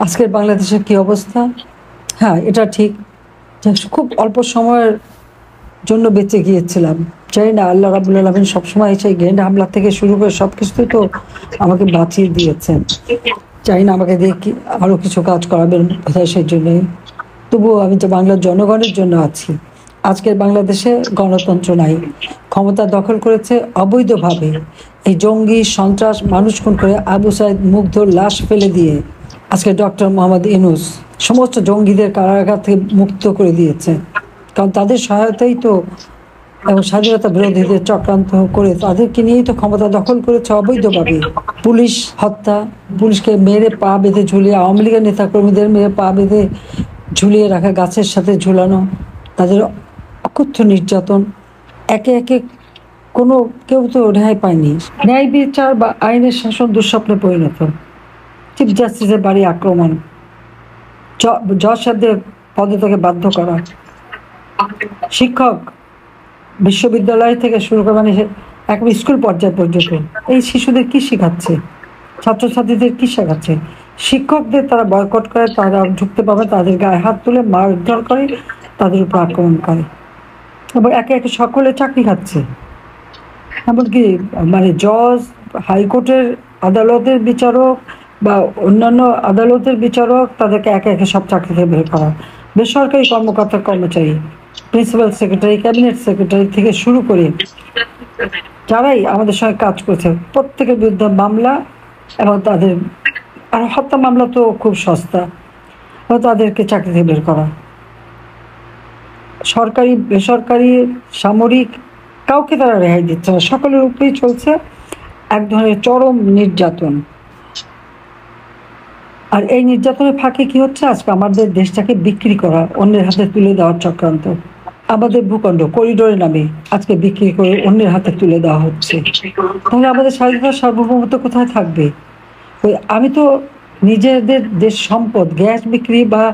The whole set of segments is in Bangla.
আজকের বাংলাদেশের কি অবস্থা? হ্যাঁ, এটা ঠিক যে খুব অল্প সময়ের জন্য বেঁচে গিয়েছিলাম। জানি না আল্লাহ রাব্বুল আলামিন সবসময় সেই গ্রেনেড হামলা থেকে শুরু করে সবকিছুতেই তো আমাকে বাঁচিয়ে দিয়েছেন। জানি না আমাকে দিয়ে কি আরো কিছু কাজ করাবেন বোধহয় সেই জন্যই। তবুও আমি তো বাংলার জনগণের জন্য আছি। আজকের বাংলাদেশে গণতন্ত্র নাই, ক্ষমতা দখল করেছে অবৈধভাবে। এই জঙ্গি সন্ত্রাস মানুষ খুন করে আবু সাইদ মুগ্ধর লাশ ফেলে দিয়ে আজকে ডক্টর মোহাম্মদ ইউনূস সমস্ত জঙ্গিদের কারাগার থেকে মুক্ত করে দিয়েছে। কারণ তাদের সহায়তাই তো এবং স্বাধীনতা বিরোধীদের চক্রান্ত করে তাদেরকে নিয়েই তো ক্ষমতা দখল করেছে অবৈধভাবে। পুলিশ হত্যা, পুলিশকে মেরে পা বেঁধে ঝুলিয়ে, আওয়ামী লীগের নেতাকর্মীদের মেরে পা বেঁধে ঝুলিয়ে রাখা, গাছের সাথে ঝুলানো, তাদের অকথ্য নির্যাতন, একে একে কোনো কেউ তো রেহাই পায়নি। ন্যায় বিচার বা আইনের শাসন দুঃস্বপ্নে পরিণত। চিফ জাস্টিসের বাড়ি আক্রমণ, জজ সাহেবদের পদত্যাগে বাধ্য করা, শিক্ষক বিশ্ববিদ্যালয় থেকে শুরু করে মানে একদম স্কুল পর্যায় পর্যন্ত এই শিশুদের কি শেখাচ্ছে, ছাত্রছাত্রীদের কি শেখাচ্ছে? শিক্ষকদের তারা বয়কট করে, তারা ঢুকতে পাবে, তাদের গায়ে হাত তুলে মারধর করে, তাদের উপর আক্রমণ করে, এবং একে একে সকলে চাকরি খাচ্ছে। এমনকি মানে জজ, হাইকোর্টের আদালতের বিচারক বা অন্যান্য আদালতের বিচারক, তাদেরকে একে একে সব চাকরি থেকে বের করা। বেসরকারি কর্মকর্তা কর্মচারী, প্রিন্সিপাল সেক্রেটারি, ক্যাবিনেট সেক্রেটারি থেকে শুরু করে যারাই আমাদের সঙ্গে কাজ করছে প্রত্যেকের বিরুদ্ধে মামলা, এবং তাদের আর হত্যা মামলা তো খুব সস্তা, এবং তাদেরকে চাকরি থেকে বের করা। সরকারি, বেসরকারি, সামরিক কাউকে তারা রেহাই দিচ্ছে না, সকলের উপরেই চলছে এক ধরনের চরম নির্যাতন। আর এই নির্যাতনের ফাঁকে কি হচ্ছে? আজকে আমাদের দেশটাকে বিক্রি করা, অন্যের হাতে তুলে দেওয়ার চক্রান্ত। আমাদের ভূখণ্ড করিডোরের নামে আজকে বিক্রি করে অন্যের হাতে তুলে দেওয়া হচ্ছে। তাহলে আমাদের স্বাধীনতা সার্বভৌমত্ব কোথায় থাকবে? ওই আমি তো নিজেদের দেশ সম্পদ গ্যাস বিক্রি বা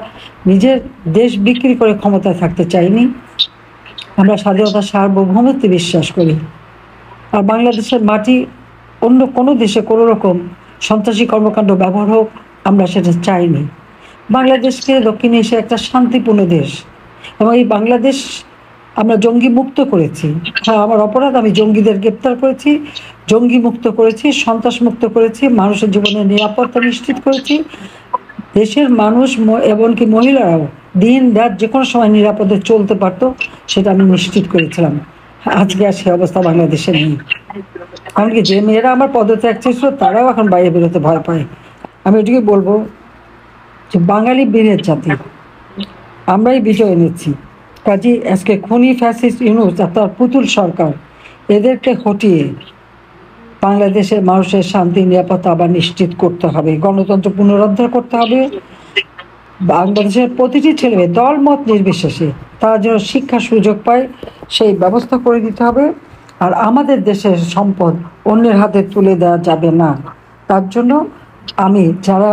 নিজের দেশ বিক্রি করে ক্ষমতায় থাকতে চাইনি। আমরা স্বাধীনতা সার্বভৌমত্বে বিশ্বাস করি। আর বাংলাদেশের মাটি অন্য কোনো দেশে কোনো রকম সন্ত্রাসী কর্মকাণ্ড ব্যবহার হোক, আমরা সেটা চাইনি। বাংলাদেশকে দক্ষিণ এশিয়া একটা শান্তিপূর্ণ দেশ, এবং এই বাংলাদেশ আমরা জঙ্গি মুক্ত করেছি। হ্যাঁ, আমার অপরাধ, আমি জঙ্গিদের গ্রেপ্তার করেছি, জঙ্গি মুক্ত করেছি, সন্ত্রাস মুক্ত করেছি, মানুষের জীবনের নিরাপত্তা নিশ্চিত করেছি। দেশের মানুষ এমনকি মহিলারাও দিন রাত যে কোনো সময় নিরাপদে চলতে পারতো, সেটা আমি নিশ্চিত করেছিলাম। আজকে আর সে অবস্থা বাংলাদেশে নেই। এমনকি যে মেয়েরা আমার পদত্যাগ চেয়েছিল তারাও এখন বাইরে বেরোতে ভয় পায়। আমি এটুকুই বলবো যে বাঙালি বীরের জাতি, আমরাই বিজয় এনেছি। কাজী আজকে খুনি ফ্যাসিস্ট ইউনূস আর তার পুতুল সরকার, এদেরকে হটিয়ে বাংলাদেশের মানুষের শান্তি নিরাপত্তা আবার নিশ্চিত করতে হবে, গণতন্ত্র পুনরুদ্ধার করতে হবে। বাংলাদেশের প্রতিটি ছেলে দল মত নির্বিশেষে তারা যেন শিক্ষার সুযোগ পায়, সেই ব্যবস্থা করে দিতে হবে। আর আমাদের দেশের সম্পদ অন্যের হাতে তুলে দেওয়া যাবে না। তার জন্য আমি, যারা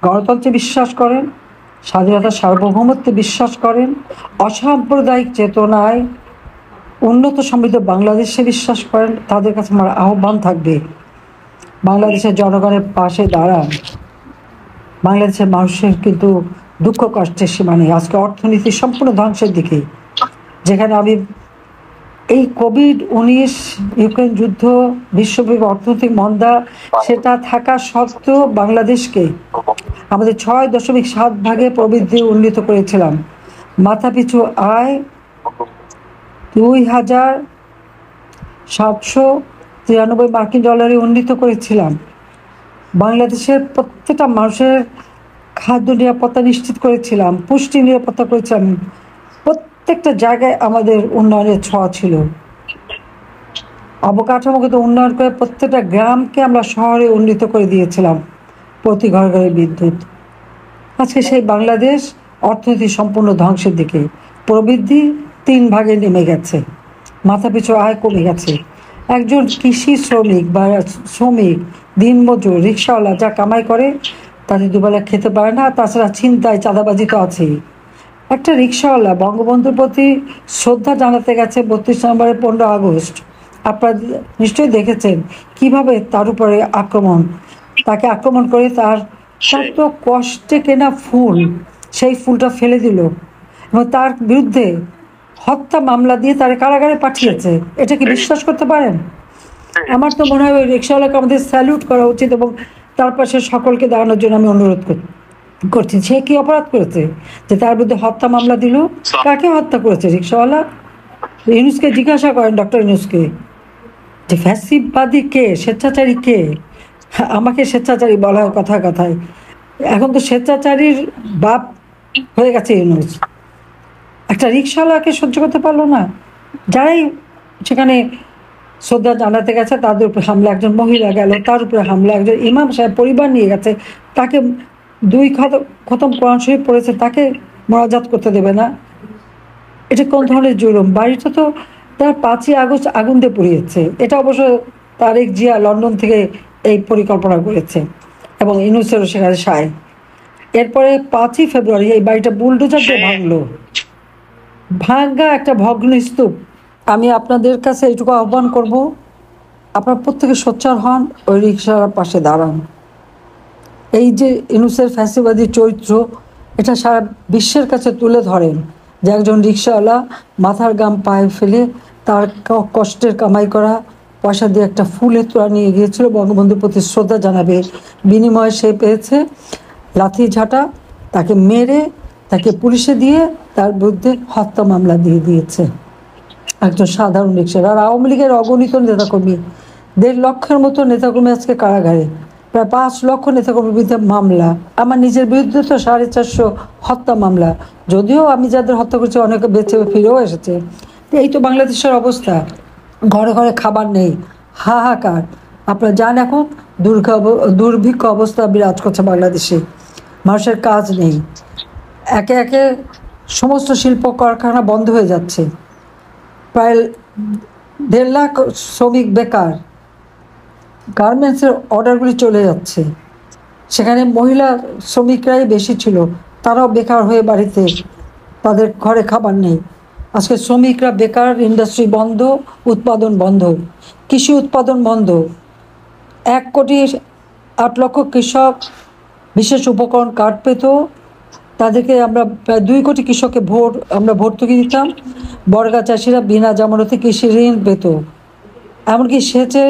গণতন্ত্রে বিশ্বাস করেন, স্বাধীনতা সার্বভৌমত্বে বিশ্বাস করেন, অসাম্প্রদায়িক চেতনায় উন্নত সমৃদ্ধ বাংলাদেশে বিশ্বাস করেন, তাদের কাছে আমার আহ্বান থাকবে, বাংলাদেশের জনগণের পাশে দাঁড়ান। বাংলাদেশের মানুষের কিন্তু দুঃখ কষ্টের সীমা নেই। আজকে অর্থনীতি সম্পূর্ণ ধ্বংসের দিকে, যেখানে আমি এই কোভিড-19, ইউক্রেন যুদ্ধ, বিশ্বব্যাপী অর্থনৈতিক মন্দা, সেটা থাকা সত্ত্বেও বাংলাদেশকে আমাদের 6.7 প্রবৃদ্ধি উন্নীত করেছিলাম। মাথাপিছু আয় 2,793 মার্কিন ডলারে উন্নীত করেছিলাম। বাংলাদেশের প্রত্যেকটা মানুষের খাদ্য নিরাপত্তা নিশ্চিত করেছিলাম, পুষ্টি নিরাপত্তা করেছিলাম। প্রত্যেকটা জায়গায় আমাদের উন্নয়নের ছোঁয়া ছিল। অবকাঠামোগত উন্নয়ন করে প্রত্যেকটা গ্রামকে আমরা শহরে উন্নীত করে দিয়েছিলাম, প্রতি ঘরে ঘরে বিদ্যুৎ। আজকে সেই বাংলাদেশ অর্থনীতি সম্পূর্ণ ধ্বংসের দিকে, প্রবৃদ্ধি 3 নেমে গেছে, মাথাপিছু আয় কমে গেছে। একজন কৃষি শ্রমিক বা শ্রমিক, দিনমজুর, রিক্সাওয়ালা যা কামাই করে তাদের দুবেলা খেতে পারে না। তাছাড়া ছিনতাই, চাঁদাবাজি তো আছেই। একটা রিক্সাওয়ালা বঙ্গবন্ধুর প্রতি শ্রদ্ধা জানাতে গেছে 32 নম্বরে 15 আগস্ট। আপনারা নিশ্চয়ই দেখেছেন কিভাবে তার উপরে আক্রমণ, তাকে আক্রমণ করে তার তার তো কষ্টে কেনা ফুল, সেই ফুলটা ফেলে দিল এবং তার বিরুদ্ধে হত্যা মামলা দিয়ে তার কারাগারে পাঠিয়েছে। এটা কি বিশ্বাস করতে পারেন? আমার তো মনে হয় ওই রিক্সাওয়ালাকে আমাদের স্যালুট করা উচিত এবং তার পাশে সকলকে দাঁড়ানোর জন্য আমি অনুরোধ করছি। সে কি অপরাধ করেছে যে তার বিরুদ্ধে হত্যা মামলা দিল? কাকে হত্যা করেছে রিক্সাওয়ালা? ইউনুসকে জিজ্ঞাসা করেন, ডক্টর ইউনুসকে, যে ফ্যাসিবাদী কে, স্বেচ্ছাচারী কে? আমাকে স্বেচ্ছাচারী বলা হয় কথায় কথায়, এখন তো স্বেচ্ছাচারীর বাপ হয়ে গেছে ইউনুস। একটা রিক্সাওয়ালাকে সহ্য করতে পারলো না। যারাই সেখানে শ্রদ্ধা জানাতে গেছে তাদের উপরে হামলা, একজন মহিলা গেল তার উপরে হামলা, একজন ইমাম সাহেব পরিবার নিয়ে গেছে, তাকে 2 খতম কোরআন শরীফ পড়েছে, তাকে মোনাজাত করতে দেবে না। এটা কোন ধরনের জুলুম? বাড়িটা তো তার 5ই আগস্ট আগুন দিয়ে পুড়িয়েছে। এটা অবশ্য তারেক জিয়া লন্ডন থেকে এই পরিকল্পনা করেছে এবং ইউনুসেরও সেখানে সায়। এরপরে 5ই ফেব্রুয়ারি এই বাড়িটা বুলডোজার দিয়ে ভাঙলো, ভাঙ্গা একটা ভগ্ন স্তূপ। আমি আপনাদের কাছে এইটুকু আহ্বান করব, আপনারা প্রত্যেকে সোচ্চার হন, ওই রিক্সার পাশে দাঁড়ান। এই যে ইউনুসের ফ্যাসিবাদী চরিত্র, এটা সারা বিশ্বের কাছে তুলে ধরেন যে একজন রিক্সাওয়ালা মাথার গাম পায়ে ফেলে তার কষ্টের কামাই করা পয়সা দিয়ে একটা ফুলের তোড়া নিয়ে গিয়েছিল বঙ্গবন্ধুর প্রতি শ্রদ্ধা জানাবে, বিনিময়ে সে পেয়েছে লাথি ঝাঁটা, তাকে মেরে তাকে পুলিশে দিয়ে তার বিরুদ্ধে হত্যা মামলা দিয়ে দিয়েছে একজন সাধারণ রিক্সার। আর আওয়ামী লীগের অগণিত নেতাকর্মী, 1.5 লক্ষের মতো নেতাকর্মী আজকে কারাগারে, প্রায় 5 লক্ষ নেতাকর্মীর বিরুদ্ধে মামলা। আমার নিজের বিরুদ্ধে তো 450 হত্যা মামলা, যদিও আমি যাদের হত্যা করছি অনেকে বেঁচে ফিরেও এসেছে। এই তো বাংলাদেশের অবস্থা, ঘরে ঘরে খাবার নেই, হাহাকার। আপনারা জান এখন দুর্ভিক্ষ অবস্থা বিরাজ করছে বাংলাদেশে, মানুষের কাজ নেই, একে একে সমস্ত শিল্প কারখানা বন্ধ হয়ে যাচ্ছে, প্রায় 1.5 লাখ শ্রমিক বেকার, গার্মেন্টসের অর্ডারগুলি চলে যাচ্ছে, সেখানে মহিলা শ্রমিকরাই বেশি ছিল, তারাও বেকার হয়ে বাড়িতে, তাদের ঘরে খাবার নেই। আজকে শ্রমিকরা বেকার, ইন্ডাস্ট্রি বন্ধ, উৎপাদন বন্ধ, কৃষি উৎপাদন বন্ধ। 1,08,00,000 কৃষক বিশেষ উপকরণ কার্ড পেত, তাদেরকে আমরা প্রায় 2 কোটি কৃষককে আমরা ভর্তুকি দিতাম। বর্গা চাষিরা বিনা জামানতে কৃষি ঋণ পেত, এমনকি সেচে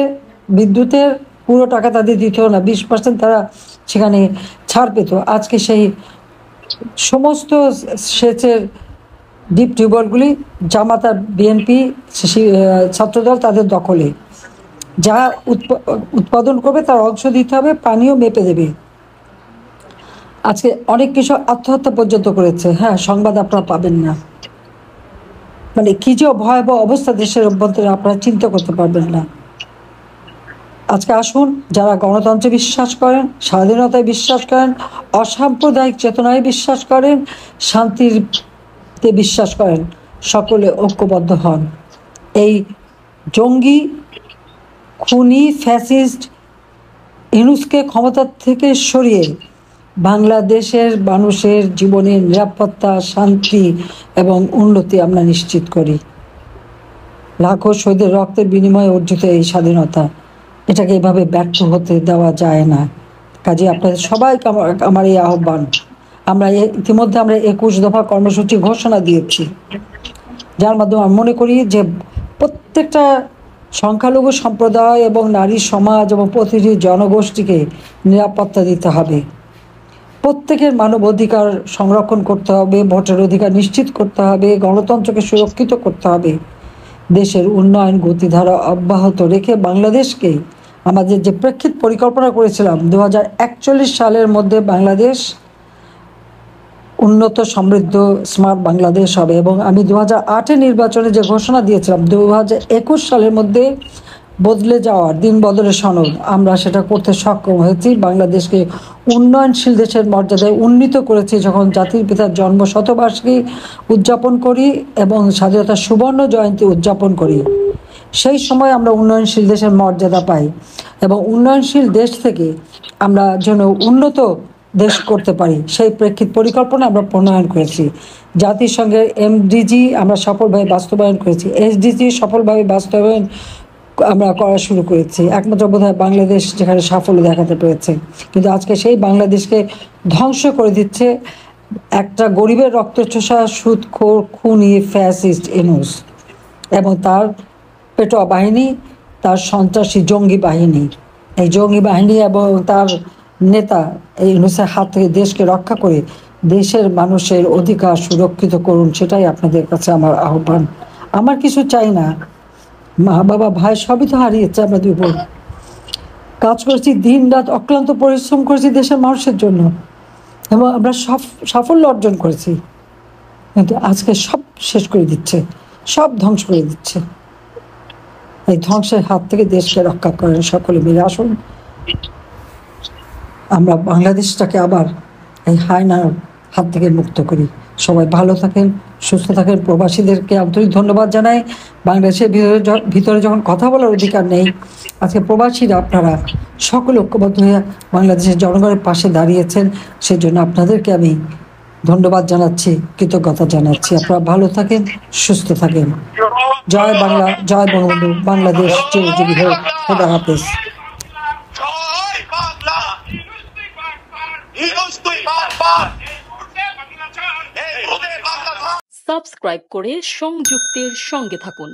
বিদ্যুতের পুরো টাকা তাদের দিতেও না, 20% তারা সেখানে ছাড় পেত। আজকে সেই সমস্ত সেচের ডিপ টিউবওয়েলগুলি জামাত আর বিএনপি ছাত্রদল তাদের দখলে, যা উৎপাদন করবে তার অংশ দিতে হবে, পানিও মেপে দেবে। আজকে অনেক কৃষক আত্মহত্যা পর্যন্ত করেছে। হ্যাঁ, সংবাদ আপনারা পাবেন না, মানে কি যে ভয়াবহ অবস্থা দেশের অভ্যন্তরে আপনারা চিন্তা করতে পারবেন না। আজকে আসুন, যারা গণতন্ত্রে বিশ্বাস করেন, স্বাধীনতায় বিশ্বাস করেন, অসাম্প্রদায়িক চেতনায় বিশ্বাস করেন, শান্তিতে বিশ্বাস করেন, সকলে ঐক্যবদ্ধ হন। এই জঙ্গি, খুনি, ফ্যাসিস্ট ইউনুসকে ক্ষমতা থেকে সরিয়ে বাংলাদেশের মানুষের জীবনের নিরাপত্তা, শান্তি এবং উন্নতি আমরা নিশ্চিত করি। লাখো শহীদের রক্তের বিনিময়ে অর্জিত এই স্বাধীনতা, এটাকে এভাবে ব্যর্থ হতে দেওয়া যায় না। কাজে আপনাদের সবাইকে আমার এই আহ্বান। আমরা ইতিমধ্যে 21 দফা কর্মসূচি ঘোষণা দিয়েছি, যার মাধ্যমে আমি মনে করি যে প্রত্যেকটা সংখ্যালঘু সম্প্রদায় এবং নারী সমাজ এবং প্রতিটি জনগোষ্ঠীকে নিরাপত্তা দিতে হবে, প্রত্যেকের মানব অধিকার সংরক্ষণ করতে হবে, ভোটের অধিকার নিশ্চিত করতে হবে, গণতন্ত্রকে সুরক্ষিত করতে হবে, দেশের উন্নয়ন গতিধারা অব্যাহত রেখে বাংলাদেশকে আমাদের যে প্রেক্ষিত পরিকল্পনা করেছিলাম 2041 সালের মধ্যে বাংলাদেশ উন্নত, সমৃদ্ধ, স্মার্ট বাংলাদেশ হবে। এবং আমি 2008 নির্বাচনে যে ঘোষণা দিয়েছিলাম 2021 সালের মধ্যে বদলে যাওয়ার, দিন বদলের সনদ, আমরা সেটা করতে সক্ষম হয়েছি। বাংলাদেশকে উন্নয়নশীল দেশের মর্যাদায় উন্নীত করেছি যখন জাতির পিতার জন্ম শতবার্ষিকী উদযাপন করি এবং স্বাধীনতার সুবর্ণ জয়ন্তী উদযাপন করি। সেই সময় আমরা উন্নয়নশীল দেশের মর্যাদা পাই এবং উন্নয়নশীল দেশ থেকে আমরা যেন উন্নত দেশ করতে পারি, সেই প্রেক্ষিত পরিকল্পনা আমরা প্রণয়ন করেছি। জাতিসংঘের MDG আমরা সফলভাবে বাস্তবায়ন করেছি, SDG সফলভাবে বাস্তবায়ন আমরা করা শুরু করেছি। একমাত্র বোধহয় বাংলাদেশ যেখানে সাফল্য দেখাতে পেরেছে, কিন্তু আজকে সেই বাংলাদেশকে ধ্বংস করে দিচ্ছে একটা গরিবের রক্তচোষা সুদখোর খুনি ফ্যাসিস্ট ইউনূস এবং তার পেটোয়া বাহিনী, তার সন্ত্রাসী জঙ্গি বাহিনী। এই জঙ্গি বাহিনী এবং তার নেতা এই ইউনূসের হাত থেকে দেশকে রক্ষা করে দেশের মানুষের অধিকার সুরক্ষিত করুন, সেটাই আপনাদের কাছে আমার আহ্বান। আমার কিছু চাই না, মা বাবা ভাই সবই তো হারিয়েছে আমাদের উপর। কাজ করেছি দিন রাত, অক্লান্ত পরিশ্রম করেছি দেশের মানুষের জন্য এবং আমরা সাফল্য অর্জন করেছি, কিন্তু আজকে সব শেষ করে দিচ্ছে, সব ধ্বংস করে দিচ্ছে। এই ধ্বংসের হাত থেকে দেশকে রক্ষা করেন সকলে মিলে। আসুন আমরা বাংলাদেশটাকে আবার এই হায়নার হাত থেকে মুক্ত করি। সবাই ভালো থাকেন, সুস্থ থাকেন। প্রবাসীদেরকে আন্তরিক ধন্যবাদ জানাই। বাংলাদেশের ভিতরে যখন কথা বলার অধিকার নেই, আজকে প্রবাসীরা আপনারা সকলে ঐক্যবদ্ধ হয়ে বাংলাদেশের জনগণের পাশে দাঁড়িয়েছেন, সেজন্য আপনাদেরকে আমি ধন্যবাদ জানাচ্ছি, কৃতজ্ঞতা জানাচ্ছি। আপনারা ভালো থাকেন, সুস্থ থাকেন। জয় বাংলা, জয় বঙ্গবন্ধু, বাংলাদেশ চিরজীবী হোক। খোদা হাফেজ। সাবস্ক্রাইব করে সংযুক্তের সঙ্গে থাকুন।